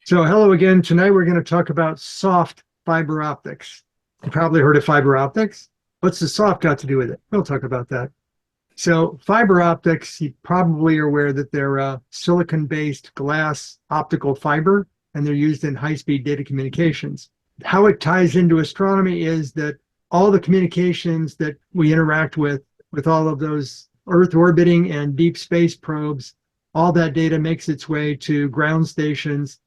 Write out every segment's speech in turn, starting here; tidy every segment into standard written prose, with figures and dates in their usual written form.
So hello again. Tonight we're going to talk about soft fiber optics. You probably heard of fiber optics. What's the soft got to do with it? We'll talk about that. So fiber optics, you probably are aware that they're a silicon-based glass optical fiber, and they're used in high-speed data communications. How it ties into astronomy is that all the communications that we interact with all of those Earth orbiting and deep space probes, all that data makes its way to ground stations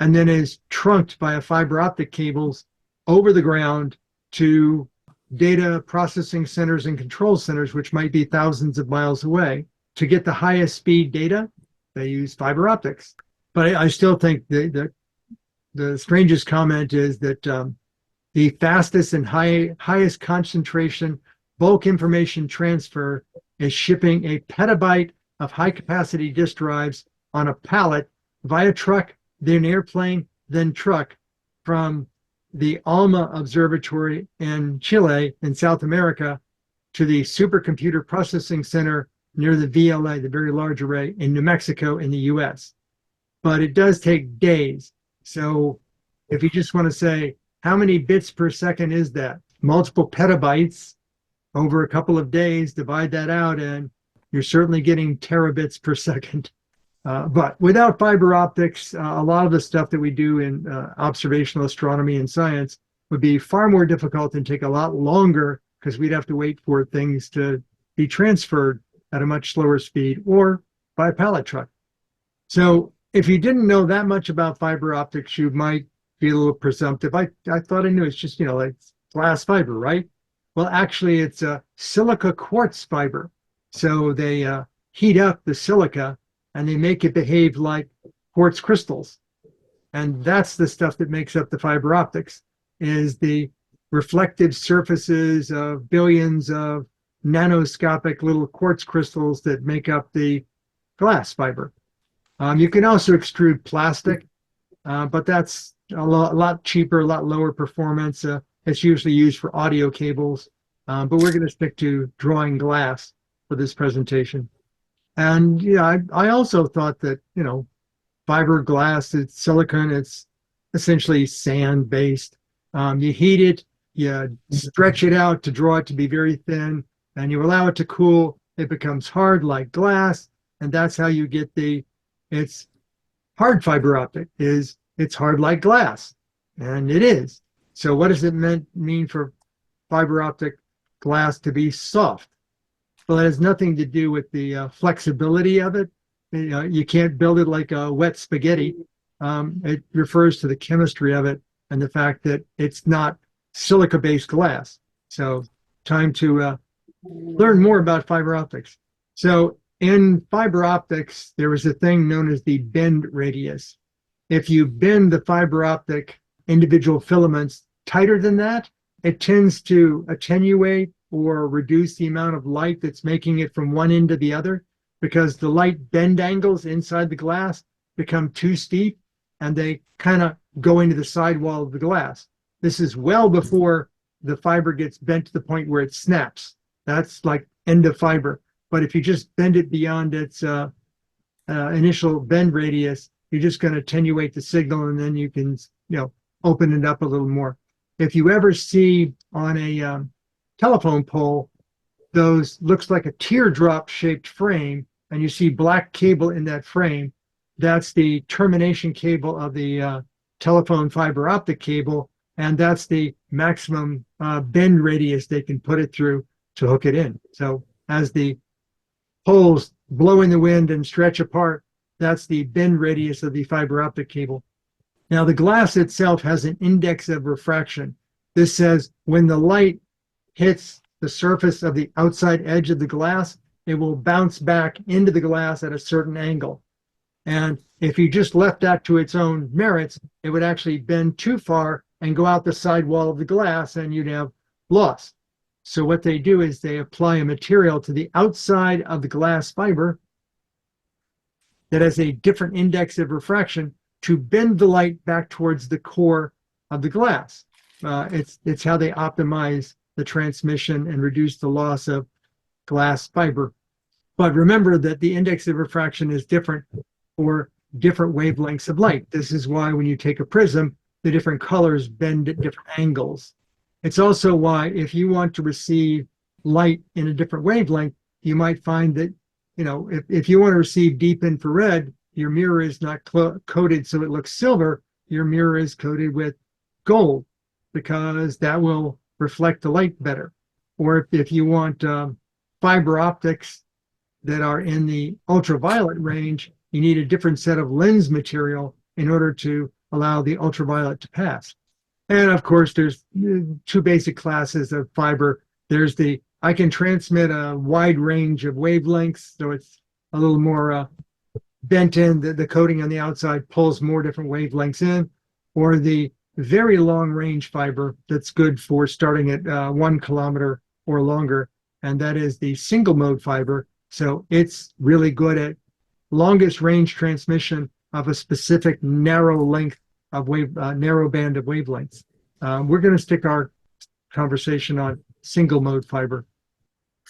and then is trunked by a fiber optic cables over the ground to data processing centers and control centers, which might be thousands of miles away. To get the highest speed data, they use fiber optics. But I still think the strangest comment is that the fastest and highest concentration bulk information transfer is shipping a petabyte of high capacity disk drives on a pallet via truck, then airplane, then truck from the ALMA observatory in Chile in South America to the supercomputer processing center near the VLA, the Very Large Array, in New Mexico in the US. But it does take days. So if you just want to say, how many bits per second is that? Multiple petabytes over a couple of days, divide that out, and you're certainly getting terabits per second. But without fiber optics, a lot of the stuff that we do in observational astronomy and science would be far more difficult and take a lot longer because we'd have to wait for things to be transferred at a much slower speed or by a pallet truck. So if you didn't know that much about fiber optics, you might be a little presumptive. I thought I knew it's just, like glass fiber, right? Well, actually, it's a silica quartz fiber. So they heat up the silica and they make it behave like quartz crystals. And that's the stuff that makes up the fiber optics, is the reflective surfaces of billions of nanoscopic little quartz crystals that make up the glass fiber. You can also extrude plastic, but that's a lot cheaper, a lot lower performance. It's usually used for audio cables, but we're going to stick to drawing glass for this presentation. And I also thought that, fiberglass, it's silicon, it's essentially sand based. You heat it, you stretch it out to draw it to be very thin, and you allow it to cool. It becomes hard like glass, and that's how you get it's hard fiber optic, it's hard like glass, and it is. So what does it mean for fiber optic glass to be soft? Well, it has nothing to do with the flexibility of it. You can't build it like a wet spaghetti. It refers to the chemistry of it and the fact that it's not silica-based glass. So time to learn more about fiber optics. So in fiber optics, there is a thing known as the bend radius. If you bend the fiber optic individual filaments tighter than that, it tends to attenuate or reduce the amount of light that's making it from one end to the other, because the light bend angles inside the glass become too steep and they kind of go into the sidewall of the glass. This is well before the fiber gets bent to the point where it snaps. That's like end of fiber. But if you just bend it beyond its initial bend radius, you're just going to attenuate the signal, and then you can open it up a little more. If you ever see on a telephone pole, those looks like a teardrop shaped frame, and you see black cable in that frame, that's the termination cable of the telephone fiber optic cable, and that's the maximum bend radius they can put it through to hook it in. So as the poles blow in the wind and stretch apart, that's the bend radius of the fiber optic cable. Now the glass itself has an index of refraction. This says when the light hits the surface of the outside edge of the glass, it will bounce back into the glass at a certain angle. And if you just left that to its own merits, it would actually bend too far and go out the side wall of the glass, and you'd have loss. So what they do is they apply a material to the outside of the glass fiber that has a different index of refraction to bend the light back towards the core of the glass. It's how they optimize the transmission and reduce the loss of glass fiber. But remember that the index of refraction is different for different wavelengths of light. This is why when you take a prism, the different colors bend at different angles. It's also why if you want to receive light in a different wavelength, you might find that, if you want to receive deep infrared, your mirror is not coated so it looks silver. Your mirror is coated with gold because that will reflect the light better. Or if you want fiber optics that are in the ultraviolet range, you need a different set of lens material in order to allow the ultraviolet to pass. And of course, there's two basic classes of fiber. There's I can transmit a wide range of wavelengths, so it's a little more bent in. The coating on the outside pulls more different wavelengths in, or the very long range fiber that's good for starting at 1 kilometer or longer, and that is the single mode fiber. So it's really good at longest range transmission of a specific narrow length of narrow band of wavelengths. We're going to stick our conversation on single mode fiber.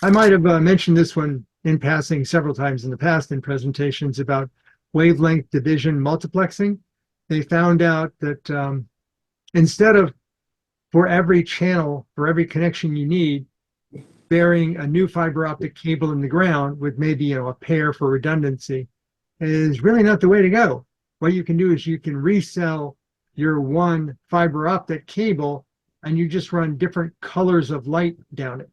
I might have mentioned this one in passing several times in the past in presentations about wavelength division multiplexing. They found out that instead of for every channel, for every connection you need, burying a new fiber optic cable in the ground with maybe a pair for redundancy is really not the way to go. What you can do is you can resell your one fiber optic cable and you just run different colors of light down it.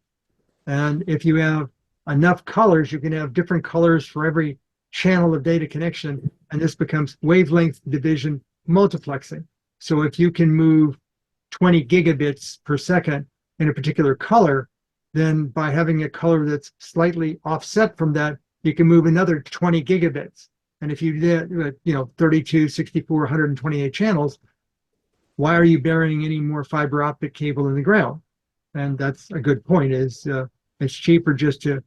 And if you have enough colors, you can have different colors for every channel of data connection, and this becomes wavelength division multiplexing. So if you can move 20 gigabits per second in a particular color, then by having a color that's slightly offset from that, you can move another 20 gigabits. And if you did, 32, 64, 128 channels, why are you burying any more fiber optic cable in the ground? And that's a good point, is it's cheaper just to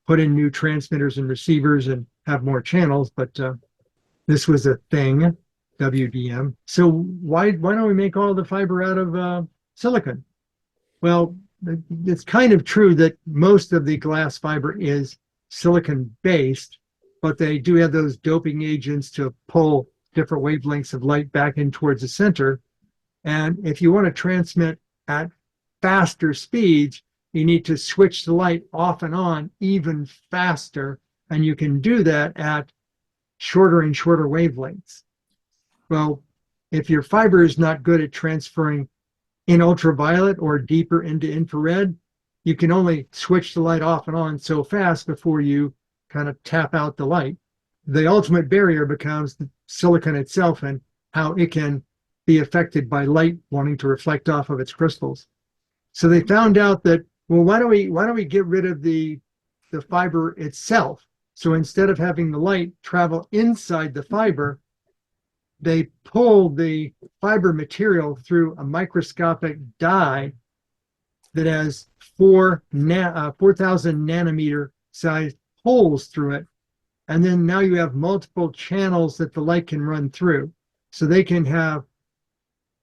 put in new transmitters and receivers and have more channels, but this was a thing, WDM. So why don't we make all the fiber out of silicon? Well, it's kind of true that most of the glass fiber is silicon-based, but they do have those doping agents to pull different wavelengths of light back in towards the center. And if you want to transmit at faster speeds, you need to switch the light off and on even faster, and you can do that at shorter and shorter wavelengths. Well, if your fiber is not good at transferring in ultraviolet or deeper into infrared, you can only switch the light off and on so fast before you kind of tap out the light. The ultimate barrier becomes the silicon itself and how it can be affected by light wanting to reflect off of its crystals. So they found out that, well, why don't we get rid of the fiber itself? So instead of having the light travel inside the fiber, they pull the fiber material through a microscopic die that has 4,000 nanometer sized holes through it. And then now you have multiple channels that the light can run through. So they can have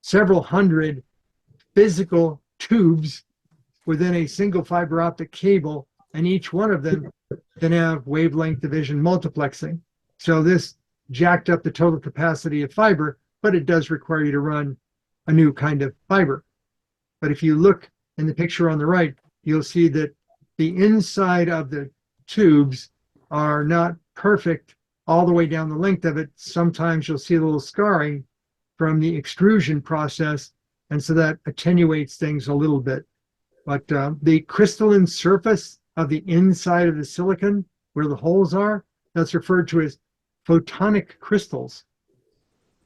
several hundred physical tubes within a single fiber optic cable, and each one of them can have wavelength division multiplexing. So this jacked up the total capacity of fiber, but it does require you to run a new kind of fiber. But if you look in the picture on the right, you'll see that the inside of the tubes are not perfect all the way down the length of it. Sometimes you'll see a little scarring from the extrusion process, and so that attenuates things a little bit. But the crystalline surface of the inside of the silicon, where the holes are, that's referred to as photonic crystals.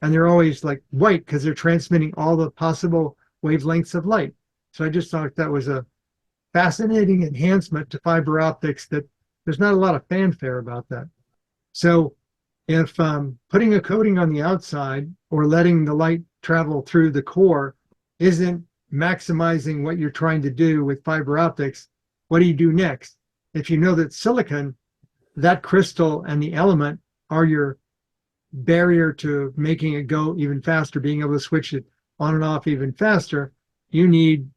And they're always like white because they're transmitting all the possible wavelengths of light. So I just thought that was a fascinating enhancement to fiber optics that there's not a lot of fanfare about that. So if putting a coating on the outside or letting the light travel through the core isn't maximizing what you're trying to do with fiber optics, what do you do next? If you know that silicon, that crystal and the element are your barrier to making it go even faster, being able to switch it on and off even faster, you need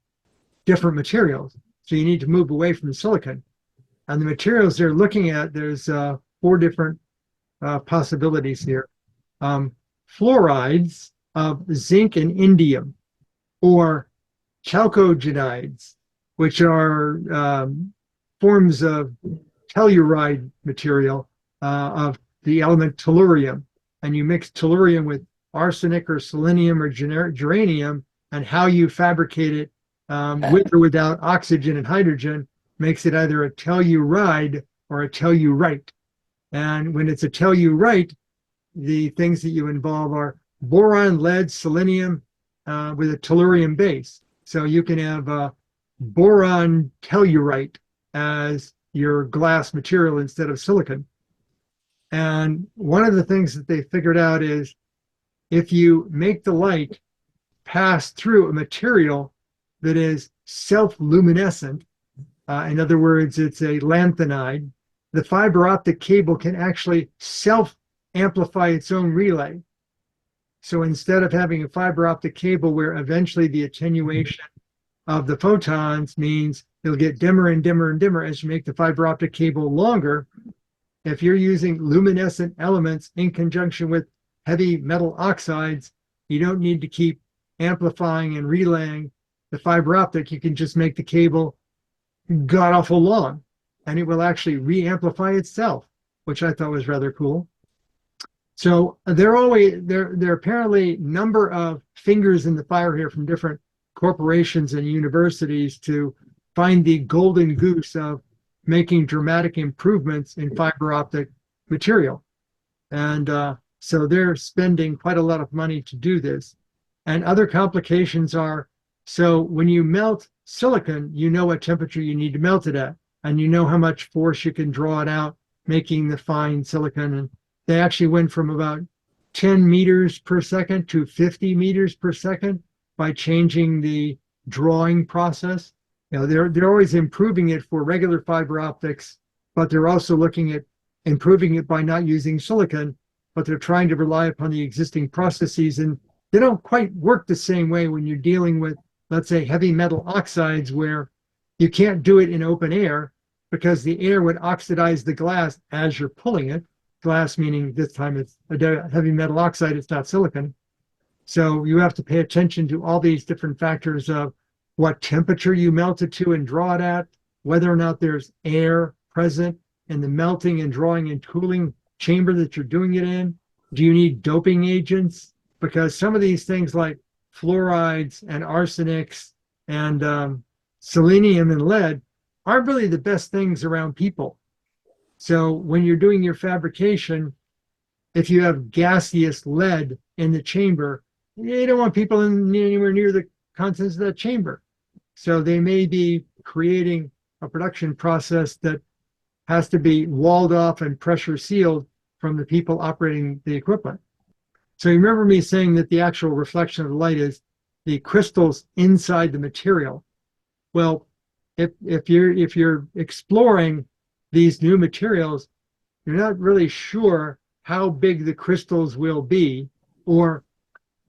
different materials. So you need to move away from the silicon. And the materials they're looking at, there's 4 different possibilities here. fluorides of zinc and indium, or chalcogenides, which are forms of telluride material of the element tellurium. And you mix tellurium with arsenic or selenium or germanium, and how you fabricate it with or without oxygen and hydrogen makes it either a telluride or a tellurite. And when it's a tellurite, the things that you involve are boron, lead, selenium with a tellurium base. So you can have boron tellurite as your glass material instead of silicon. And one of the things that they figured out is if you make the light pass through a material that is self-luminescent, in other words, it's a lanthanide, the fiber optic cable can actually self-amplify its own relay. So instead of having a fiber optic cable where eventually the attenuation of the photons means it'll get dimmer and dimmer and dimmer as you make the fiber optic cable longer, if you're using luminescent elements in conjunction with heavy metal oxides, you don't need to keep amplifying and relaying the fiber optic. You can just make the cable god awful long, and it will actually re-amplify itself, which I thought was rather cool. So there are apparently number of fingers in the fire here from different corporations and universities to find the golden goose of making dramatic improvements in fiber optic material. And so they're spending quite a lot of money to do this. And other complications are, so when you melt silicon, you know what temperature you need to melt it at, and you know how much force you can draw it out, making the fine silicon. And they actually went from about 10 meters per second to 50 meters per second by changing the drawing process. You know, they're always improving it for regular fiber optics, but they're also looking at improving it by not using silicon, but they're trying to rely upon the existing processes. And they don't quite work the same way when you're dealing with, let's say, heavy metal oxides, where you can't do it in open air because the air would oxidize the glass as you're pulling it. Glass meaning this time it's a heavy metal oxide, it's not silicon. So you have to pay attention to all these different factors of what temperature you melt it to and draw it at, whether or not there's air present in the melting and drawing and cooling chamber that you're doing it in. Do you need doping agents? Because some of these things like fluorides and arsenics and selenium and lead aren't really the best things around people. So when you're doing your fabrication, if you have gaseous lead in the chamber, you don't want people anywhere near the contents of that chamber. So they may be creating a production process that has to be walled off and pressure sealed from the people operating the equipment. So you remember me saying that the actual reflection of the light is the crystals inside the material. Well, if you're exploring these new materials, you're not really sure how big the crystals will be, or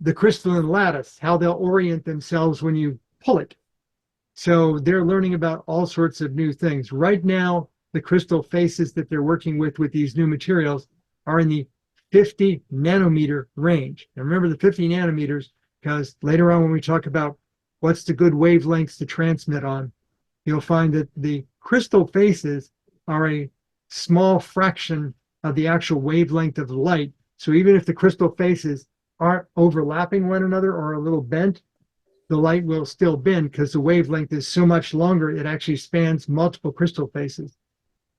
the crystalline lattice, how they'll orient themselves when you pull it. So they're learning about all sorts of new things. Right now, the crystal faces that they're working with these new materials are in the 50 nanometer range. And remember the 50 nanometers, because later on when we talk about what's the good wavelengths to transmit on, you'll find that the crystal faces are a small fraction of the actual wavelength of the light. So even if the crystal faces aren't overlapping one another or a little bent, the light will still bend because the wavelength is so much longer, it actually spans multiple crystal faces.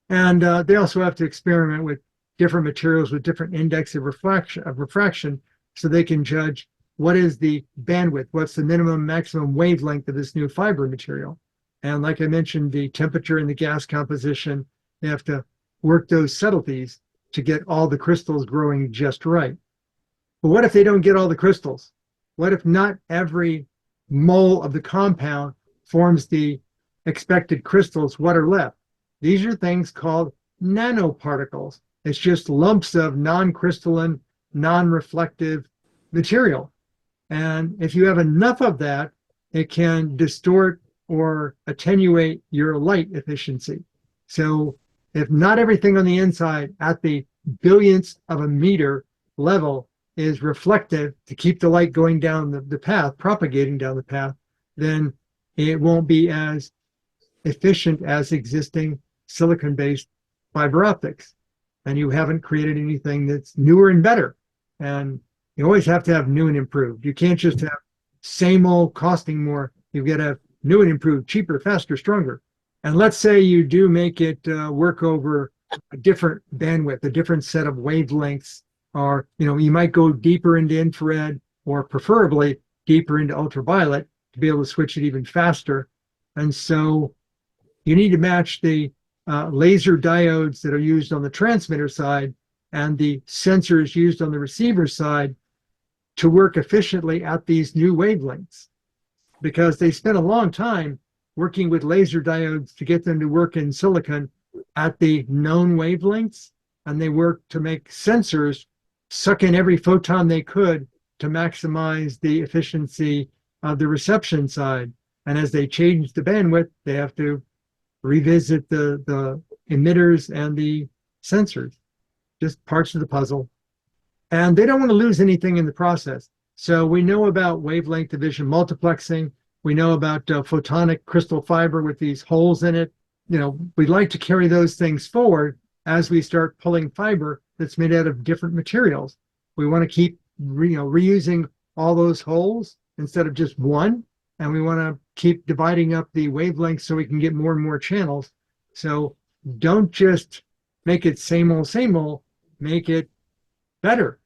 And they also have to experiment with different materials with different index of refraction, so they can judge what is the bandwidth, what's the minimum maximum wavelength of this new fiber material. And like I mentioned, the temperature and the gas composition, they have to work those subtleties to get all the crystals growing just right. But what if they don't get all the crystals? What if not every mole of the compound forms the expected crystals? What are left? These are things called nanoparticles. It's just lumps of non-crystalline, non-reflective material. And if you have enough of that, it can distort or attenuate your light efficiency. So if not everything on the inside at the billionths of a meter level is reflective to keep the light going down the path, propagating down the path, then it won't be as efficient as existing silicon-based fiber optics. And you haven't created anything that's newer and better. And you always have to have new and improved. You can't just have same old costing more. You've got to have new and improved, cheaper, faster, stronger. And let's say you do make it work over a different bandwidth, a different set of wavelengths, or you might go deeper into infrared, or preferably deeper into ultraviolet to be able to switch it even faster. And so you need to match the laser diodes that are used on the transmitter side and the sensors used on the receiver side to work efficiently at these new wavelengths, because they spent a long time working with laser diodes to get them to work in silicon at the known wavelengths, and they worked to make sensors suck in every photon they could to maximize the efficiency of the reception side. And as they change the bandwidth, they have to revisit the emitters and the sensors, just parts of the puzzle. And they don't want to lose anything in the process. So we know about wavelength division multiplexing. We know about photonic crystal fiber with these holes in it. We'd like to carry those things forward as we start pulling fiber that's made out of different materials. We want to keep reusing all those holes instead of just one. And we want to keep dividing up the wavelengths so we can get more and more channels. So don't just make it same old, make it better.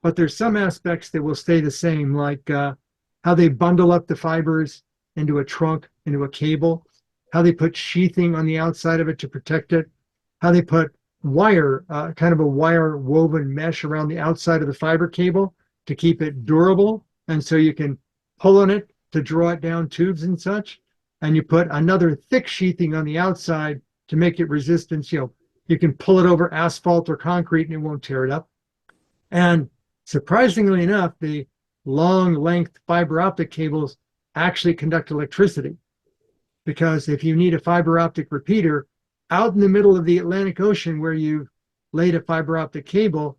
But there's some aspects that will stay the same, like how they bundle up the fibers into a trunk, into a cable, how they put sheathing on the outside of it to protect it, how they put wire, kind of a wire woven mesh around the outside of the fiber cable to keep it durable. And so you can pull on it to draw it down tubes and such. And you put another thick sheathing on the outside to make it resistant. You can pull it over asphalt or concrete and it won't tear it up. And surprisingly enough, the long length fiber optic cables actually conduct electricity, because if you need a fiber optic repeater out in the middle of the Atlantic Ocean where you've laid a fiber optic cable,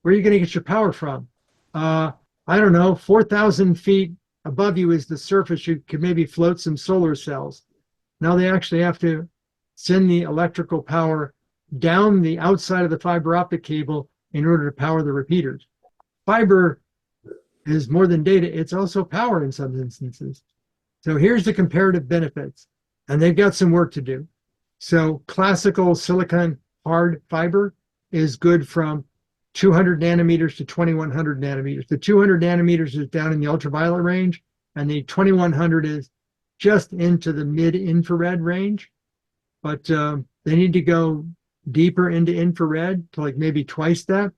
where are you going to get your power from? I don't know, 4,000 feet above you is the surface. You could maybe float some solar cells. Now they actually have to send the electrical power down the outside of the fiber optic cable in order to power the repeaters. Fiber is more than data, it's also power in some instances. So here's the comparative benefits, and they've got some work to do. So classical silicon hard fiber is good from 200 nanometers to 2100 nanometers. The 200 nanometers is down in the ultraviolet range, and the 2100 is just into the mid-infrared range. But they need to go deeper into infrared to like maybe twice that.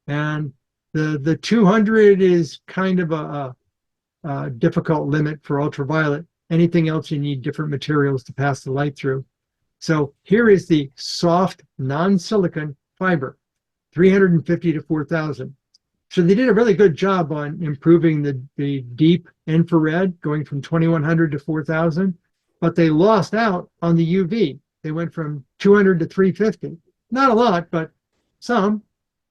And the 200 is kind of a difficult limit for ultraviolet. Anything else, you need different materials to pass the light through. So here is the soft non-silicon fiber, 350 to 4,000. So they did a really good job on improving the deep infrared, going from 2100 to 4,000, but they lost out on the UV. They went from 200 to 350. Not a lot, but some.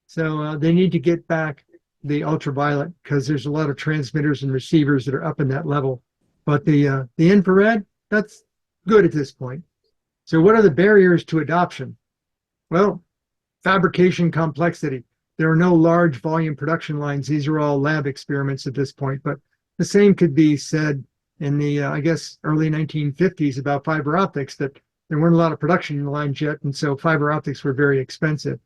So they need to get back the ultraviolet, because there's a lot of transmitters and receivers that are up in that level. But the infrared, that's good at this point. So what are the barriers to adoption? Well, fabrication complexity. There are no large volume production lines. These are all lab experiments at this point. But the same could be said in the, I guess, early 1950s about fiber optics, that there weren't a lot of production lines yet. And so fiber optics were very expensive.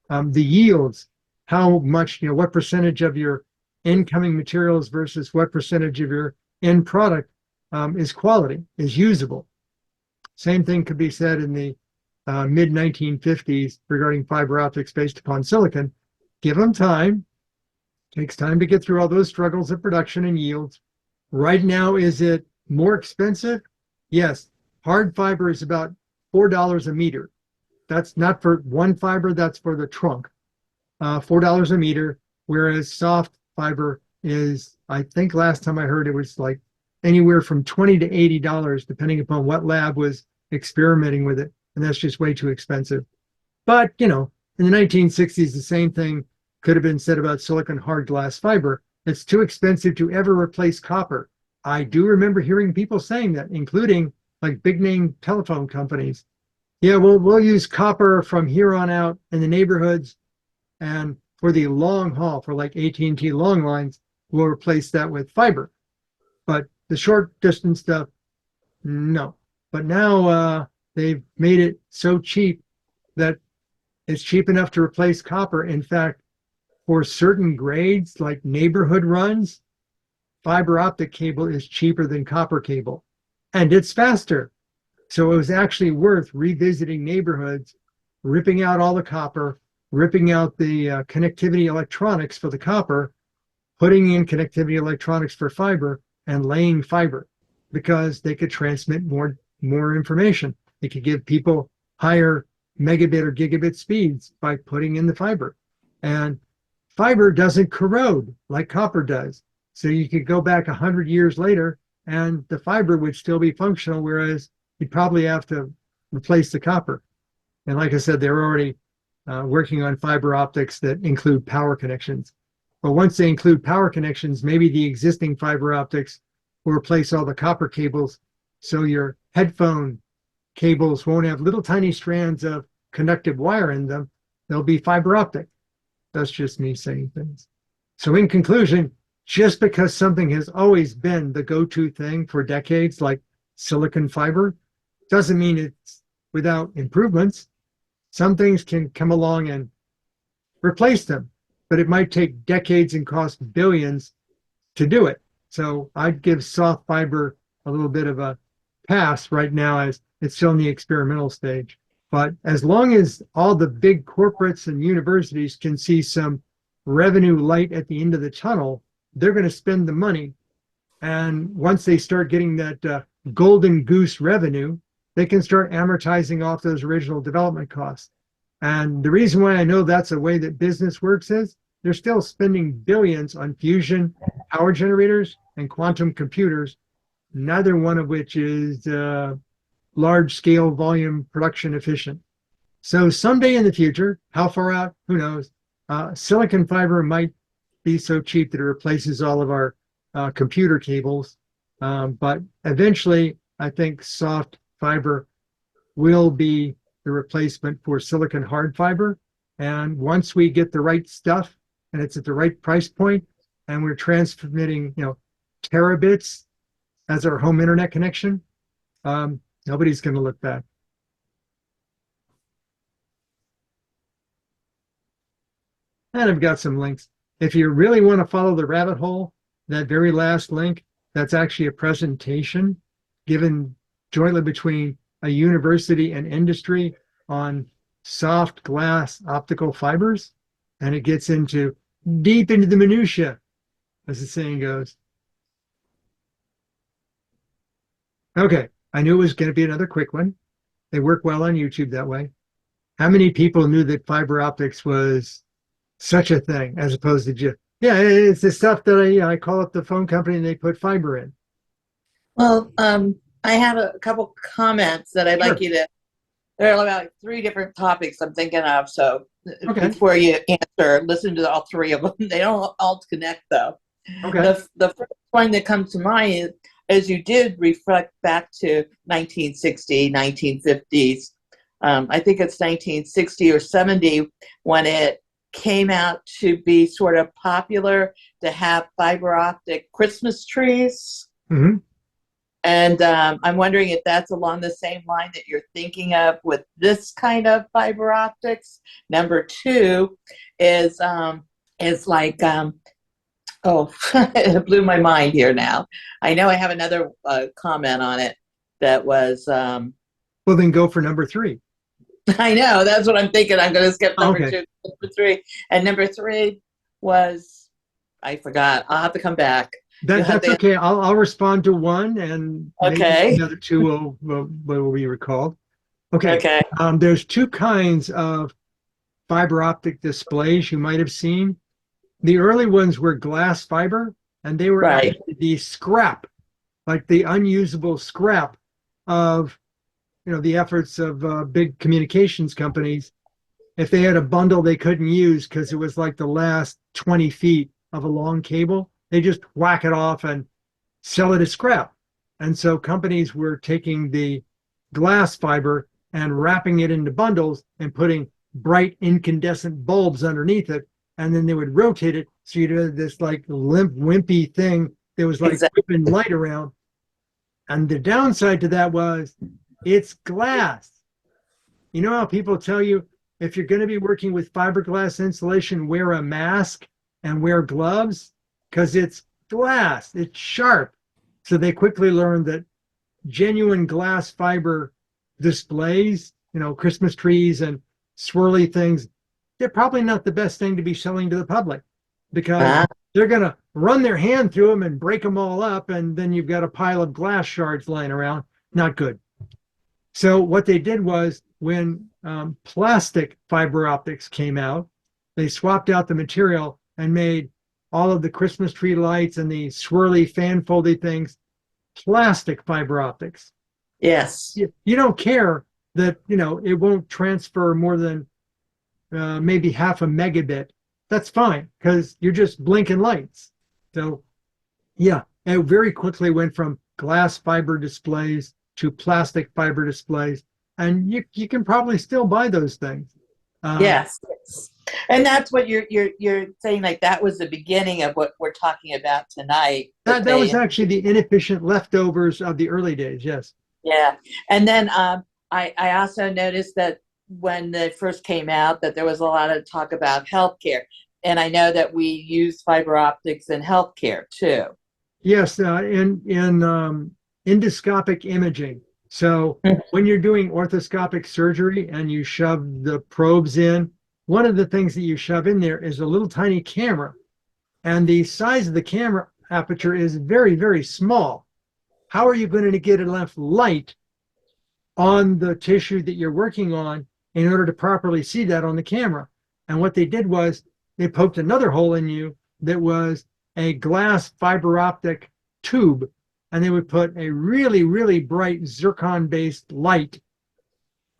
The yields, how much, what percentage of your incoming materials versus what percentage of your end product is quality, is usable. Same thing could be said in the mid-1950s regarding fiber optics based upon silicon. Give them time. Takes time to get through all those struggles of production and yields. Right now, is it more expensive? Yes. Hard fiber is about $4 a meter. That's not for one fiber, that's for the trunk. $4 a meter, whereas soft fiber is, I think last time I heard it was like anywhere from $20 to $80, depending upon what lab was experimenting with it. And that's just way too expensive. But, in the 1960s, the same thing could have been said about silicon hard glass fiber. It's too expensive to ever replace copper. I do remember hearing people saying that, including like big name telephone companies. Yeah, we'll use copper from here on out in the neighborhoods, and for the long haul, for like AT&T long lines, we'll replace that with fiber. But the short distance stuff, no. But now they've made it so cheap that it's cheap enough to replace copper. In fact, for certain grades like neighborhood runs, fiber optic cable is cheaper than copper cable, and it's faster. So it was actually worth revisiting neighborhoods, ripping out all the copper, ripping out the connectivity electronics for the copper, putting in connectivity electronics for fiber, and laying fiber, because they could transmit more information. They could give people higher megabit or gigabit speeds by putting in the fiber. And fiber doesn't corrode like copper does. So you could go back 100 years later and the fiber would still be functional, whereas you'd probably have to replace the copper. And like I said, they're already working on fiber optics that include power connections. But once they include power connections, maybe the existing fiber optics will replace all the copper cables, so your headphone cables won't have little tiny strands of conductive wire in them. They'll be fiber optic. That's just me saying things. So in conclusion, just because something has always been the go-to thing for decades, like silicon fiber, doesn't mean it's without improvements. Some things can come along and replace them, but it might take decades and cost billions to do it. So I'd give soft fiber a little bit of a pass right now, as it's still in the experimental stage. But as long as all the big corporates and universities can see some revenue light at the end of the tunnel, they're going to spend the money. And once they start getting that golden goose revenue, they can start amortizing off those original development costs. And the reason why I know that's a way that business works is they're still spending billions on fusion power generators and quantum computers, neither one of which is large scale volume production efficient. So someday in the future, how far out, who knows, silicon fiber might be so cheap that it replaces all of our computer cables. But eventually, I think soft fiber will be the replacement for silicon hard fiber. And once we get the right stuff and it's at the right price point and we're transmitting, terabits as our home internet connection, nobody's going to look back. And I've got some links. If you really want to follow the rabbit hole, that very last link, that's actually a presentation given jointly between a university and industry on soft glass optical fibers. And it gets into deep into the minutia, as the saying goes. Okay, I knew it was going to be another quick one. They work well on YouTube that way. How many people knew that fiber optics was such a thing, as opposed to just, yeah, it's the stuff that I call up the phone company and they put fiber in? Well, I have a couple comments that I'd like you to, there are about 3 different topics I'm thinking of. So before you answer, listen to all 3 of them. They don't all connect though. Okay. The first one that comes to mind is, as you did reflect back to 1960, 1950s, I think it's 1960 or 70 when it came out to be sort of popular to have fiber optic Christmas trees. Mm-hmm. And I'm wondering if that's along the same line that you're thinking of with this kind of fiber optics. Number 2 is like, it blew my mind here now. I know I have another comment on it that was... well, then go for number 3. I know, that's what I'm thinking. I'm going to skip number 2, number 3. And number 3 was, I forgot. I'll have to come back. That's okay. I'll respond to one, and maybe the other 2 will be recalled. Okay. There's 2 kinds of fiber optic displays you might have seen. The early ones were glass fiber, and they were actually the scrap, like the unusable scrap of the efforts of big communications companies if they had a bundle they couldn't use because it was like the last 20 feet of a long cable, they just whack it off and sell it as scrap. And so companies were taking the glass fiber and wrapping it into bundles and putting bright incandescent bulbs underneath it. And then they would rotate it. So you'd have this like limp, wimpy thing that was like Exactly. whipping light around. And the downside to that was it's glass. You know how people tell you if you're going to be working with fiberglass insulation, wear a mask and wear gloves because it's glass, it's sharp. So they quickly learned that genuine glass fiber displays, Christmas trees and swirly things, they're probably not the best thing to be selling to the public because Ah, they're going to run their hand through them and break them all up. And then you've got a pile of glass shards lying around. Not good. So what they did was when plastic fiber optics came out, they swapped out the material and made all of the Christmas tree lights and the swirly fan foldy things plastic fiber optics. yes. You don't care that it won't transfer more than maybe half a megabit. That's fine because you're just blinking lights. So yeah, it very quickly went from glass fiber displays to plastic fiber displays, and you can probably still buy those things. Yes. And that's what you're saying, like that was the beginning of what we're talking about tonight. That was actually the inefficient leftovers of the early days. Yes. Yeah. And then I also noticed that when they first came out that there was a lot of talk about healthcare. And I know that we use fiber optics in healthcare too. Yes, in endoscopic imaging. So when you're doing orthoscopic surgery and you shove the probes in, one of the things that you shove in there is a little tiny camera. And the size of the camera aperture is very, very small. How are you going to get enough light on the tissue that you're working on in order to properly see that on the camera? And what they did was they poked another hole in you that was a glass fiber optic tube, and they would put a really, really bright zircon-based light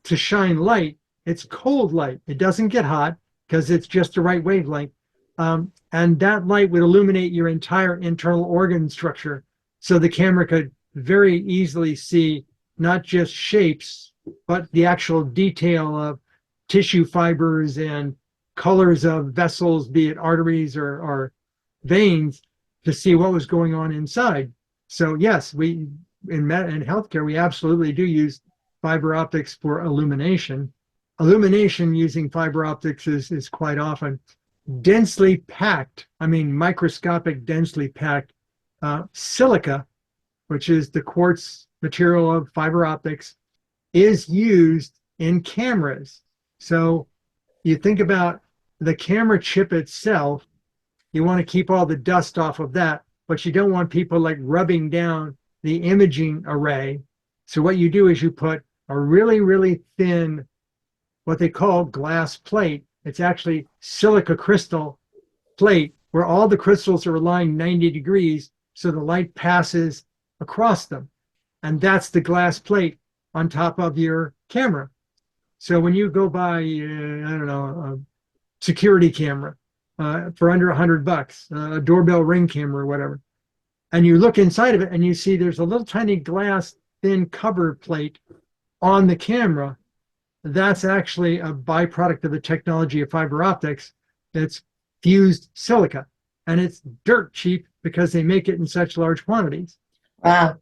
to shine light. It's cold light. It doesn't get hot because it's just the right wavelength. And that light would illuminate your entire internal organ structure. So the camera could very easily see not just shapes, but the actual detail of tissue fibers and colors of vessels, be it arteries or veins, to see what was going on inside. So yes, we in healthcare, we absolutely do use fiber optics for illumination. Illumination using fiber optics is quite often densely packed, microscopic densely packed silica, which is the quartz material of fiber optics, is used in cameras. So you think about the camera chip itself, you want to keep all the dust off of that, but you don't want people like rubbing down the imaging array. So what you do is you put a really, really thin, what they call glass plate. It's actually silica crystal plate where all the crystals are aligned 90 degrees so the light passes across them. And that's the glass plate on top of your camera. So when you go buy, I don't know, a security camera for under $100, a doorbell ring camera or whatever, and you look inside of it and you see there's a little tiny glass thin cover plate on the camera, that's actually a byproduct of the technology of fiber optics. It's fused silica, and it's dirt cheap because they make it in such large quantities. Wow.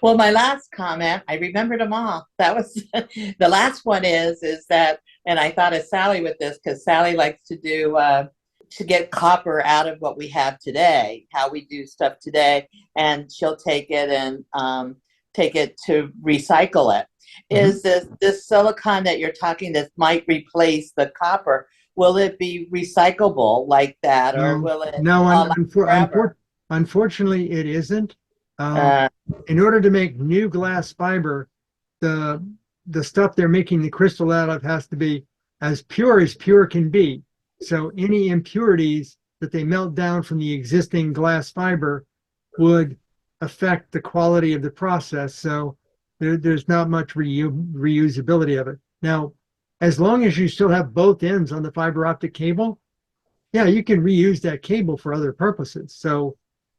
Well, my last comment, I remembered them all. That was the last one is that, and I thought of Sally with this because Sally likes to do to get copper out of what we have today, how we do stuff today, and she'll take it and take it to recycle it. Mm-hmm. Is this silicon that you're talking that might replace the copper? Will it be recyclable like that, or will it? No, unfortunately, it isn't. In order to make new glass fiber, the stuff they're making the crystal out of has to be as pure can be. So any impurities that they melt down from the existing glass fiber would affect the quality of the process. So there's not much reusability of it. Now, as long as you still have both ends on the fiber optic cable, yeah, you can reuse that cable for other purposes. So,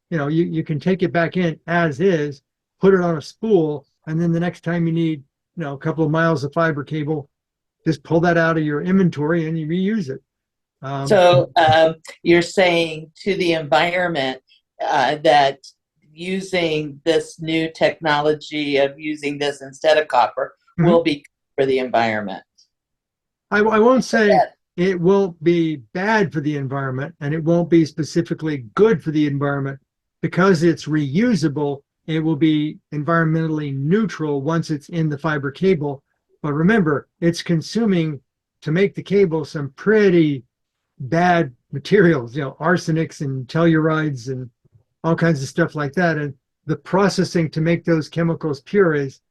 you can take it back in as is, put it on a spool, and then the next time you need, a couple of miles of fiber cable, just pull that out of your inventory and you reuse it. So you're saying to the environment that using this new technology of using this instead of copper will be good for the environment. I won't say it will be bad for the environment, and it won't be specifically good for the environment. Because it's reusable, it will be environmentally neutral once it's in the fiber cable. But remember, it's consuming, to make the cable, some pretty bad materials, arsenics and tellurides and all kinds of stuff like that. And the processing to make those chemicals pure is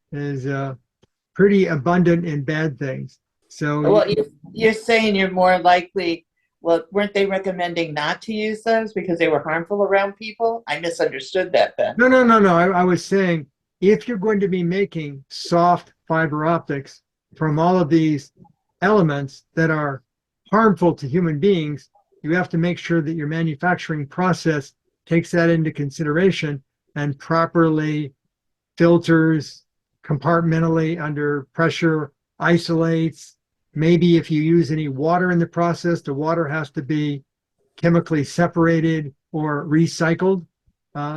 pretty abundant in bad things. So, well, you're saying you're more likely. Well, weren't they recommending not to use those because they were harmful around people? I misunderstood that then. No. I was saying, if you're going to be making soft fiber optics from all of these elements that are harmful to human beings, you have to make sure that your manufacturing process takes that into consideration and properly filters compartmentally under pressure, isolates. Maybe if you use any water in the process, the water has to be chemically separated or recycled.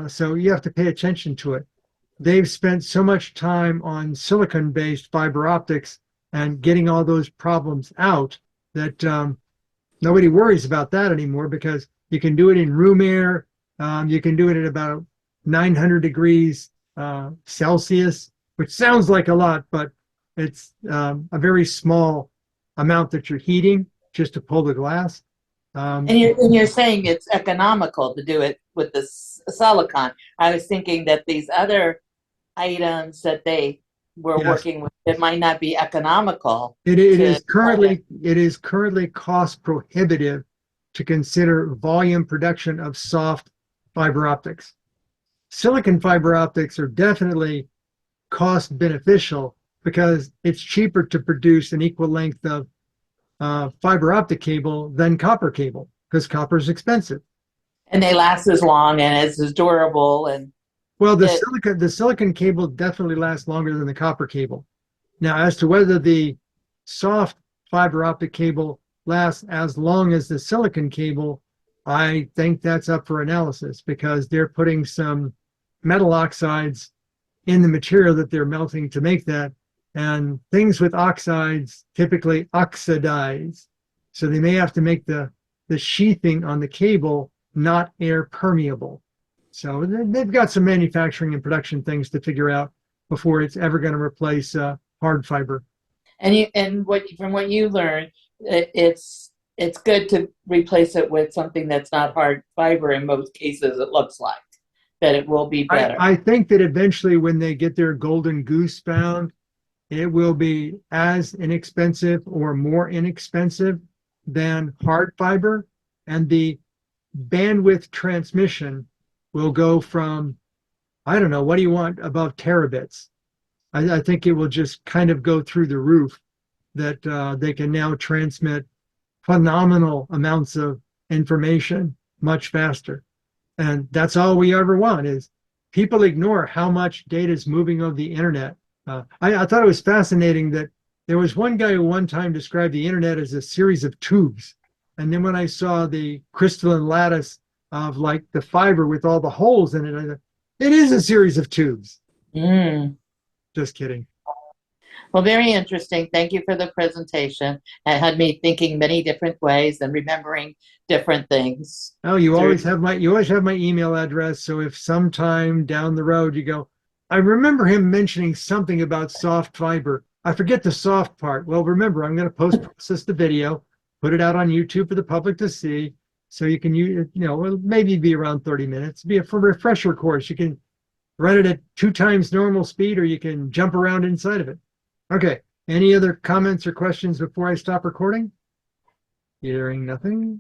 So you have to pay attention to it. They've spent so much time on silicon-based fiber optics and getting all those problems out that nobody worries about that anymore, because you can do it in room air. You can do it at about 900 degrees Celsius, which sounds like a lot, but it's a very small amount that you're heating just to pull the glass. And you're saying it's economical to do it with the silicon. I was thinking that these other items that they were working with, it might not be economical. It is currently cost prohibitive to consider volume production of soft fiber optics. Silicon fiber optics are definitely cost beneficial because it's cheaper to produce an equal length of fiber optic cable than copper cable, because copper is expensive. And they last as long and it's as durable. And well, the silicon cable definitely lasts longer than the copper cable. Now, as to whether the soft fiber optic cable lasts as long as the silicon cable, I think that's up for analysis, because they're putting some metal oxides in the material that they're melting to make that. And things with oxides typically oxidize. So they may have to make the sheathing on the cable not air permeable. So they've got some manufacturing and production things to figure out before it's ever going to replace hard fiber. And from what you learned, it's good to replace it with something that's not hard fiber. In most cases, it looks like that it will be better. I think that eventually, when they get their golden goose found, it will be as inexpensive or more inexpensive than hard fiber, and the bandwidth transmission will go from, I don't know, what do you want, above terabits. I think it will just kind of go through the roof, that they can now transmit phenomenal amounts of information much faster. And that's all we ever want. Is people ignore how much data is moving over the internet. I thought it was fascinating that there was one guy who one time described the internet as a series of tubes. And then when I saw the crystalline lattice of like the fiber with all the holes in it, I thought, it is a series of tubes. Just kidding. Well, very interesting. Thank you for the presentation. It had me thinking many different ways and remembering different things. Oh, you always have my email address. So if sometime down the road you go, I remember him mentioning something about soft fiber, I forget the soft part. Well, remember, I'm going to post-process the video, put it out on YouTube for the public to see. So you can use, it'll maybe be around 30 minutes. Be a refresher course. You can run it at 2 times normal speed, or you can jump around inside of it. Okay. Any other comments or questions before I stop recording? Hearing nothing.